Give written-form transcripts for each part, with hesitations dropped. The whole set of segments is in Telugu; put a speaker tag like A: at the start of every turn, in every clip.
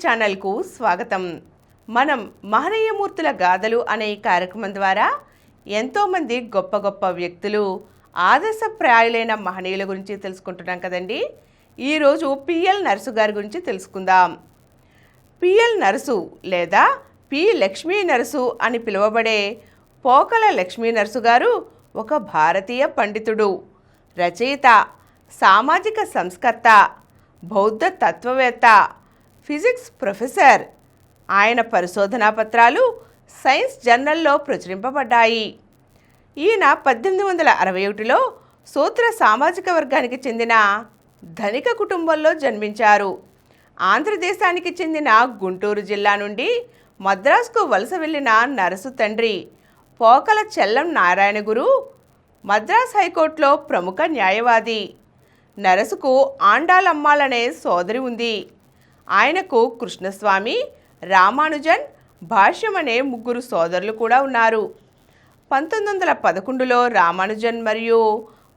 A: ఛానల్కు స్వాగతం. మనం మహనీయమూర్తుల గాథలు అనే ఈ కార్యక్రమం ద్వారా ఎంతోమంది గొప్ప గొప్ప వ్యక్తులు, ఆదర్శప్రాయులైన మహనీయుల గురించి తెలుసుకుంటున్నాం కదండి. ఈరోజు పిఎల్ నరసు గారి గురించి తెలుసుకుందాం. పిఎల్ నరసు లేదా పి లక్ష్మీ నరసు అని పిలువబడే పోకల లక్ష్మీ నరసు గారు ఒక భారతీయ పండితుడు, రచయిత, సామాజిక సంస్కర్త, బౌద్ధ తత్వవేత్త, ఫిజిక్స్ ప్రొఫెసర్. ఆయన పరిశోధనా పత్రాలు సైన్స్ జర్నల్లో ప్రచురింపబడ్డాయి. ఈయన 1861లో సూత్ర సామాజిక వర్గానికి చెందిన ధనిక కుటుంబంలో జన్మించారు. ఆంధ్రదేశానికి చెందిన గుంటూరు జిల్లా నుండి మద్రాసుకు వలస వెళ్ళిన నరసు తండ్రి పోకల చెల్లం నారాయణ గురు మద్రాస్ హైకోర్టులో ప్రముఖ న్యాయవాది. నరసుకు ఆండాలమ్మాళనే సోదరి ఉంది. ఆయనకు కృష్ణస్వామి, రామానుజన్, భాష్యం అనే ముగ్గురు సోదరులు కూడా ఉన్నారు. 1911లో రామానుజన్ మరియు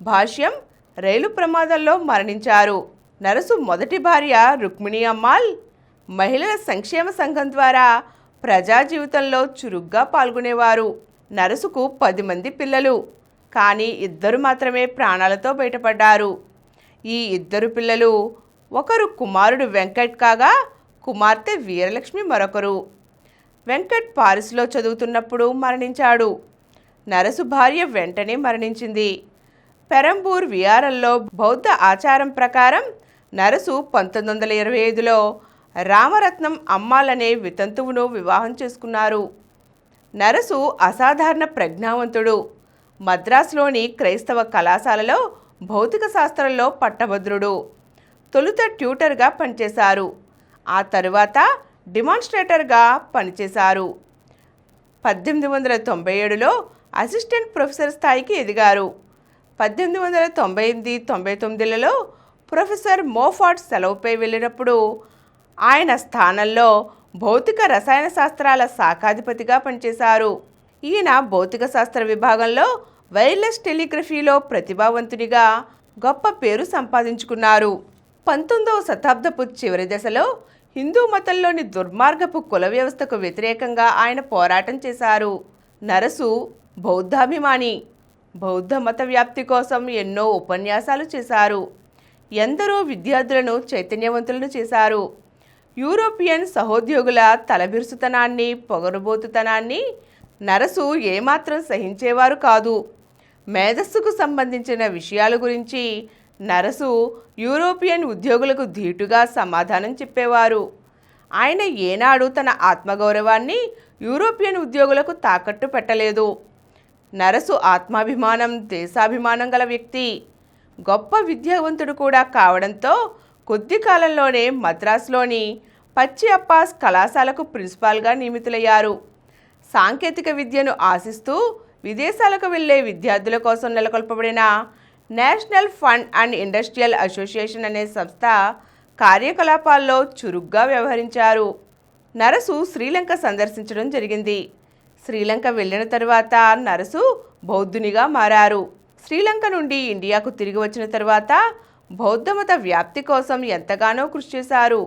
A: భాష్యం రైలు ప్రమాదంలో మరణించారు. నరసు మొదటి భార్య రుక్మిణి అమ్మాళ్ మహిళల సంక్షేమ సంఘం ద్వారా ప్రజా జీవితంలో చురుగ్గా పాల్గొనేవారు. నరసుకు 10 మంది పిల్లలు, కానీ 2 మాత్రమే ప్రాణాలతో బయటపడ్డారు. ఈ 2 పిల్లలు, ఒకరు కుమారుడు వెంకట్ కాగా కుమార్తె వీరలక్ష్మి మరొకరు. వెంకట్ పారిస్లో చదువుతున్నప్పుడు మరణించాడు. నరసు భార్య వెంటనే మరణించింది. పెరంబూర్ విహారంలో బౌద్ధ ఆచారం ప్రకారం నరసు 1925లో రామరత్నం అమ్మాలనే వితంతువును వివాహం చేసుకున్నారు. నరసు అసాధారణ ప్రజ్ఞావంతుడు. మద్రాసులోని క్రైస్తవ కళాశాలలో భౌతిక శాస్త్రంలో పట్టభద్రుడు. తొలుత ట్యూటర్గా పనిచేశారు. ఆ తరువాత డిమాన్స్ట్రేటర్గా పనిచేశారు. 1897లో అసిస్టెంట్ ప్రొఫెసర్ స్థాయికి ఎదిగారు. 1898-99లలో ప్రొఫెసర్ మోఫాట్ సెలవుపై వెళ్ళినప్పుడు ఆయన స్థానంలో భౌతిక రసాయన శాస్త్రాల శాఖాధిపతిగా పనిచేశారు. ఈయన భౌతిక శాస్త్ర విభాగంలో వైర్లెస్ టెలిగ్రఫీలో ప్రతిభావంతునిగా గొప్ప పేరు సంపాదించుకున్నారు. 19వ శతాబ్దపు చివరి దశలో హిందూ మతంలోని దుర్మార్గపు కుల వ్యవస్థకు వ్యతిరేకంగా ఆయన పోరాటం చేశారు. నరసు బౌద్ధాభిమాని. బౌద్ధ మత వ్యాప్తి కోసం ఎన్నో ఉపన్యాసాలు చేశారు. ఎందరో విద్యార్థులను చైతన్యవంతులను చేశారు. యూరోపియన్ సహోద్యోగుల తలబిరుసుతనాన్ని, పొగరుబోతుతనాన్ని నరసు ఏమాత్రం సహించేవారు కాదు. మేధస్సుకు సంబంధించిన విషయాల గురించి నరసు యూరోపియన్ ఉద్యోగులకు ధీటుగా సమాధానం చెప్పేవారు. ఆయన ఏనాడు తన ఆత్మగౌరవాన్ని యూరోపియన్ ఉద్యోగులకు తాకట్టు పెట్టలేదు. నరసు ఆత్మాభిమానం, దేశాభిమానం గల వ్యక్తి. గొప్ప విద్యావంతుడు కూడా కావడంతో కొద్ది కాలంలోనే మద్రాసులోని పచ్చి అప్పాస్ కళాశాలకు ప్రిన్సిపాల్గా నియమితులయ్యారు. సాంకేతిక విద్యను ఆశిస్తూ విదేశాలకు వెళ్లే విద్యార్థుల కోసం నెలకొల్పబడిన national fund and industrial association అనే సంస్థ కార్యకలాపాల్లో చురుగ్గా వ్యవహరించారు. నరసు శ్రీలంక సందర్శించడం జరిగింది. శ్రీలంక వెళ్ళిన తర్వాత నరసు బౌద్ధునిగా మారారు. శ్రీలంక నుండి ఇండియాకు తిరిగి వచ్చిన తర్వాత బౌద్ధమత వ్యాప్తి కోసం ఎంతగానో కృషి చేశారు.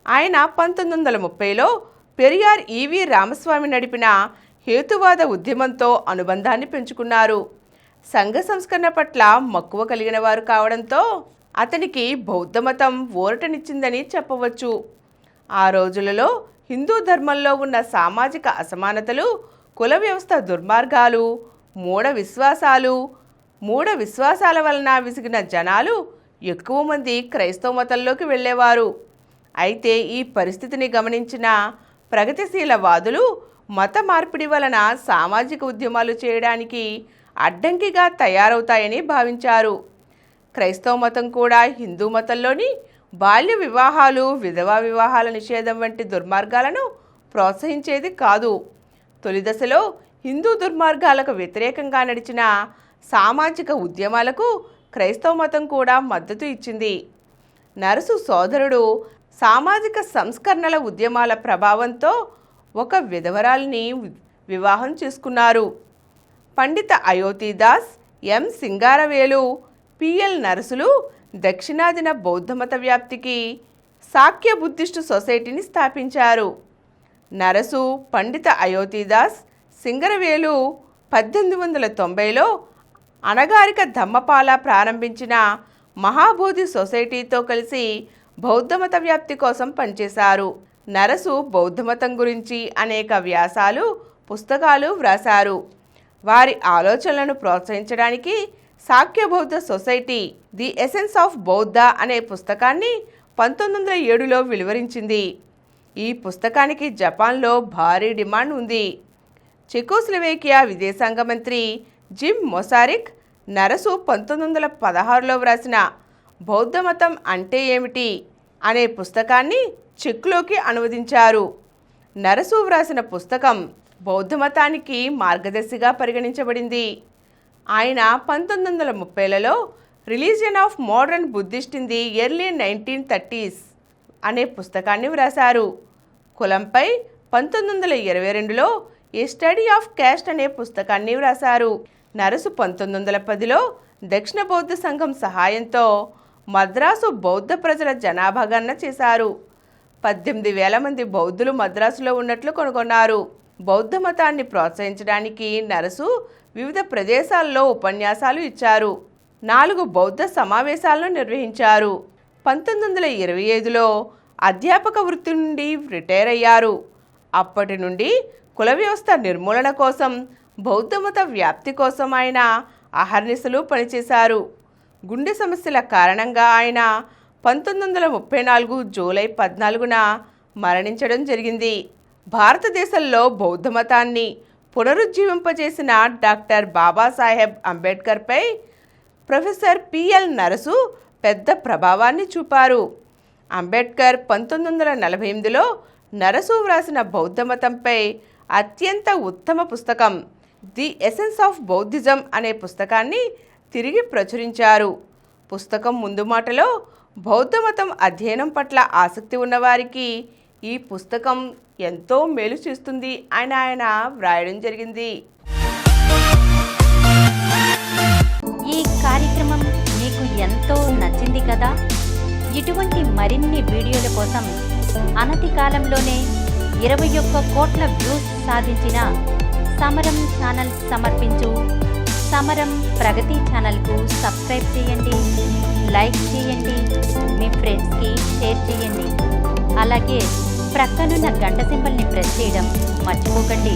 A: ఆయన 1930లో పెరియార్ ఈవి రామస్వామి నడిపిన హేతువాద ఉద్యమంతో అనుబంధాన్ని పెంచుకున్నారు. సంఘ సంస్కరణ పట్ల మక్కువ కలిగిన వారు కావడంతో అతనికి బౌద్ధమతం ఊరటనిచ్చిందని చెప్పవచ్చు. ఆ రోజులలో హిందూ ధర్మంలో ఉన్న సామాజిక అసమానతలు, కుల వ్యవస్థ దుర్మార్గాలు, మూఢ విశ్వాసాల వలన విసిగిన జనాలు ఎక్కువ మంది క్రైస్తవ మతంలోకి వెళ్ళేవారు. అయితే ఈ పరిస్థితిని గమనించిన ప్రగతిశీల వాదులు మత మార్పిడి వలన సామాజిక ఉద్యమాలు చేయడానికి అడ్డంకిగా తయారవుతాయని భావించారు. క్రైస్తవ మతం కూడా హిందూ మతంలోని బాల్య వివాహాలు, విధవా వివాహాల నిషేధం వంటి దుర్మార్గాలను ప్రోత్సహించేది కాదు. తొలి దశలో హిందూ దుర్మార్గాలకు వ్యతిరేకంగా నడిచిన సామాజిక ఉద్యమాలకు క్రైస్తవ మతం కూడా మద్దతు ఇచ్చింది. నరసు సోదరుడు సామాజిక సంస్కరణల ఉద్యమాల ప్రభావంతో ఒక విధవరాల్ని వివాహం చేసుకున్నారు. పండిత అయోతీదాస్, ఎం సింగారవేలు, పిఎల్ నరసులు దక్షిణాదిన బౌద్ధమత వ్యాప్తికి సాక్య బుద్ధిస్టు సొసైటీని స్థాపించారు. నరసు పండిత అయోధ్యదాస్ సింగరవేలు 1890లో అనగారిక ధమ్మపాల ప్రారంభించిన మహాబోధి సొసైటీతో కలిసి బౌద్ధమత వ్యాప్తి కోసం పనిచేశారు. నరసు బౌద్ధమతం గురించి అనేక వ్యాసాలు, పుస్తకాలు వ్రాసారు. వారి ఆలోచనలను ప్రోత్సహించడానికి సాక్య బౌద్ధ సొసైటీ ది ఎసెన్స్ ఆఫ్ బౌద్ధ అనే పుస్తకాన్ని 1907లో వెలువరించింది. ఈ పుస్తకానికి జపాన్లో భారీ డిమాండ్ ఉంది. చెకోస్లవేకియా విదేశాంగ మంత్రి జిమ్ మొసారిక్ నరసు 1916లో వ్రాసిన బౌద్ధమతం అంటే ఏమిటి అనే పుస్తకాన్ని చెక్లోకి అనువదించారు. నరసు వ్రాసిన పుస్తకం బౌద్ధమతానికి మార్గదర్శిగా పరిగణించబడింది. ఆయన 1930లలో religion of modern Buddhist in the early 1930s అనే పుస్తకాన్ని వ్రాసారు. కులంపై 1922లో ఏ స్టడీ ఆఫ్ క్యాస్ట్ అనే పుస్తకాన్ని వ్రాసారు. నరసు 1910లో దక్షిణ బౌద్ధ సంఘం సహాయంతో మద్రాసు బౌద్ధ ప్రజల జనాభా గణన చేశారు. 18,000 మంది బౌద్ధులు మద్రాసులో ఉన్నట్లు కనుగొన్నారు. బౌద్ధ మతాన్ని ప్రోత్సహించడానికి నరసు వివిధ ప్రదేశాల్లో ఉపన్యాసాలు ఇచ్చారు. 4 బౌద్ధ సమావేశాలను నిర్వహించారు. 1925లో అధ్యాపక వృత్తి నుండి రిటైర్ అయ్యారు. అప్పటి నుండి కుల వ్యవస్థ నిర్మూలన కోసం, బౌద్ధమత వ్యాప్తి కోసం ఆయన అహర్నిశలు పనిచేశారు. గుండె సమస్యల కారణంగా ఆయన 1934 జూలై 14న మరణించడం జరిగింది. భారతదేశంలో బౌద్ధమతాన్ని పునరుజ్జీవింపజేసిన డాక్టర్ బాబాసాహెబ్ అంబేద్కర్పై ప్రొఫెసర్ పిఎల్ నరసు పెద్ద ప్రభావాన్ని చూపారు. అంబేద్కర్ 1948లో నరసు వ్రాసిన బౌద్ధమతంపై అత్యంత ఉత్తమ పుస్తకం ది ఎసెన్స్ ఆఫ్ బౌద్ధిజం అనే పుస్తకాన్ని తిరిగి ప్రచురించారు. పుస్తకం ముందు మాటలో బౌద్ధమతం అధ్యయనం పట్ల ఆసక్తి ఉన్నవారికి ఈ పుస్తకం ఎంతో మేలు చేస్తుంది అని ఆయన వ్రాయడం జరిగింది.
B: ఈ కార్యక్రమం మీకు ఎంతో నచ్చింది కదా. ఇటువంటి మరిన్ని వీడియోల కోసం అనతి కాలంలోనే 21 కోట్ల వ్యూస్ సాధించిన సమరం ఛానల్ సమర్పించు సమరం ప్రగతి ఛానల్కు సబ్స్క్రైబ్ చేయండి, లైక్ చేయండి, మీ ఫ్రెండ్స్కి షేర్ చేయండి. అలాగే ప్రక్కనున్న గంట సింబల్ని ప్రెస్ చేయడం మర్చిపోకండి.